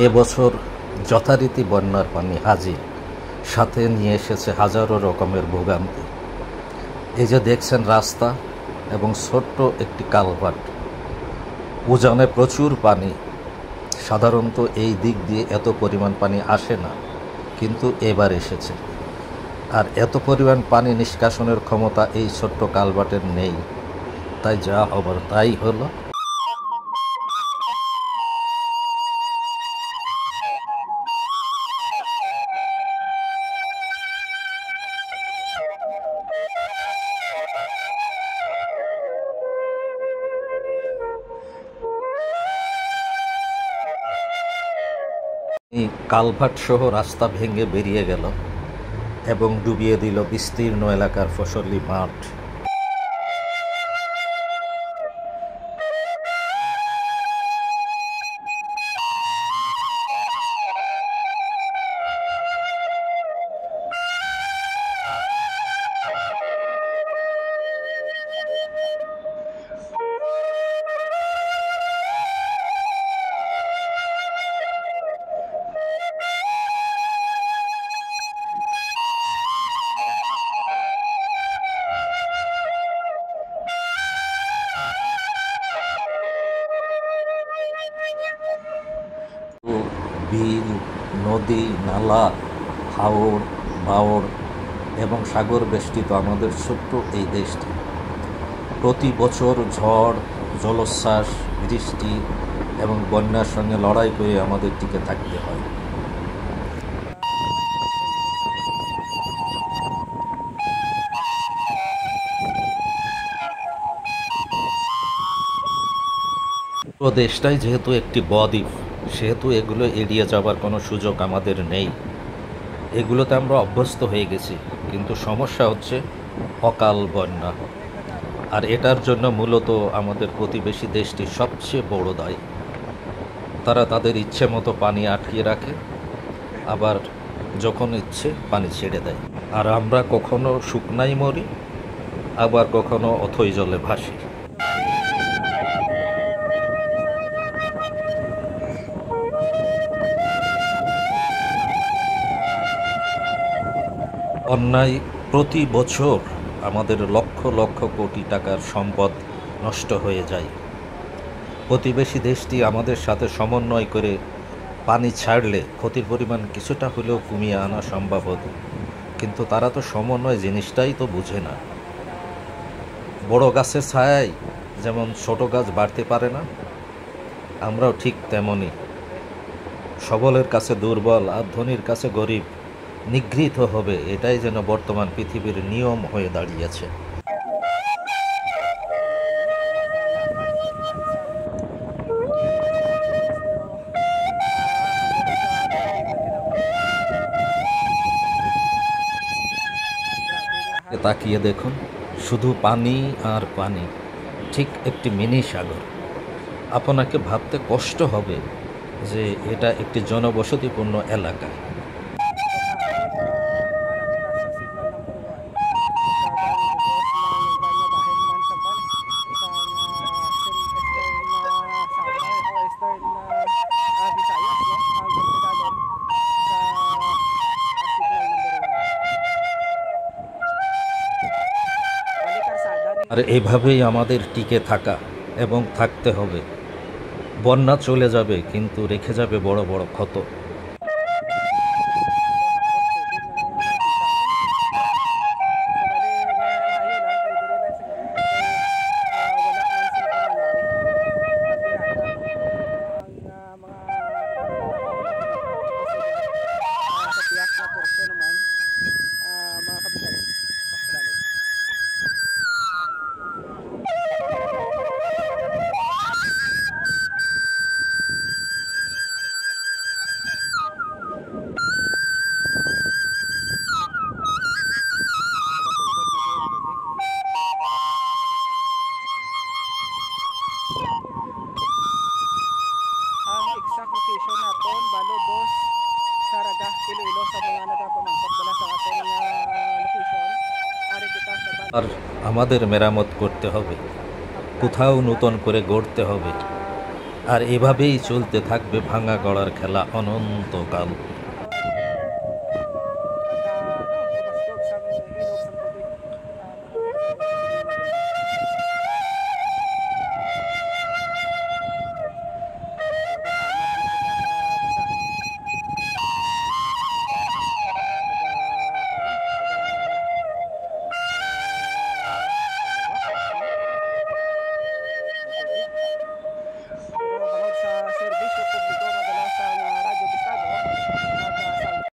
এবছর যথারীতি বন্যার পানি হাজির, সাথে নিয়ে এসেছে হাজারো রকমের ভোগান্তি। এই যে দেখছেন রাস্তা এবং ছোট্ট একটি কালভার্ট, উজানে প্রচুর পানি। সাধারণত এই দিক দিয়ে এত পরিমাণ পানি আসে না, কিন্তু এবার এসেছে। আর এত পরিমাণ পানি নিষ্কাশনের ক্ষমতা এই ছোট্ট কালভার্টের নেই, তাই যা হবার তাই হলো। এই কালভার্ট সহ রাস্তা ভেঙে বেরিয়ে গেল এবং ডুবিয়ে দিল বিস্তীর্ণ এলাকার ফসলি মাঠ। বিল, নদী, নালা, হাওর, বাওর এবং সাগর বেষ্টিত আমাদের ছোট্ট এই দেশটি প্রতি বছর ঝড়, জলোচ্ছ্বাস, বৃষ্টি এবং বন্যার সঙ্গে লড়াই করে আমাদের টিকে থাকতে হয়। পুরো দেশটাই যেহেতু একটি বদ্বীপ, সেহেতু এগুলো এড়িয়ে যাবার কোনো সুযোগ আমাদের নেই। এগুলোতে আমরা অভ্যস্ত হয়ে গেছি, কিন্তু সমস্যা হচ্ছে অকাল বন্যা। আর এটার জন্য মূলত আমাদের প্রতিবেশী দেশটি সবচেয়ে বড় দায়ী। তারা তাদের ইচ্ছে মতো পানি আটকিয়ে রাখে, আবার যখন ইচ্ছে পানি ছেড়ে দেয়। আর আমরা কখনো শুকনাই মরি, আবার কখনো অথই জলে ভাসি। বন্যায় প্রতি বছর আমাদের লক্ষ লক্ষ কোটি টাকার সম্পদ নষ্ট হয়ে যায়। প্রতিবেশী দেশটি আমাদের সাথে সমন্বয় করে পানি ছাড়লে ক্ষতির পরিমাণ কিছুটা হলেও কমিয়ে আনা সম্ভব হতো, কিন্তু তারা তো সমন্বয় জিনিসটাই তো বুঝে না। বড় গাছের ছায়ায় যেমন ছোট গাছ বাড়তে পারে না, আমরাও ঠিক তেমনই। সবলের কাছে দুর্বল আর ধনীর কাছে গরিব নিগৃহীত হবে, এটাই যেন বর্তমান পৃথিবীর নিয়ম হয়ে দাঁড়িয়েছে। তাকিয়ে দেখুন, শুধু পানি আর পানি, ঠিক একটি মিনি সাগর। আপনাকে ভাবতে কষ্ট হবে যে এটা একটি জনবসতিপূর্ণ এলাকা। আর এভাবেই আমাদের টিকে থাকা এবং থাকতে হবে। বন্যা চলে যাবে, কিন্তু রেখে যাবে বড় বড় ক্ষত। Exact location naton balo dos Saragah Iloilo sa mga nagapamangkot wala sa aton location ari kita sa আর আমাদের মেরামত করতে হবে, কোথাও নতুন করে গড়তে হবে। আর এভাবেই চলতে থাকবে ভাঙা গড়ার খেলা অনন্তকাল।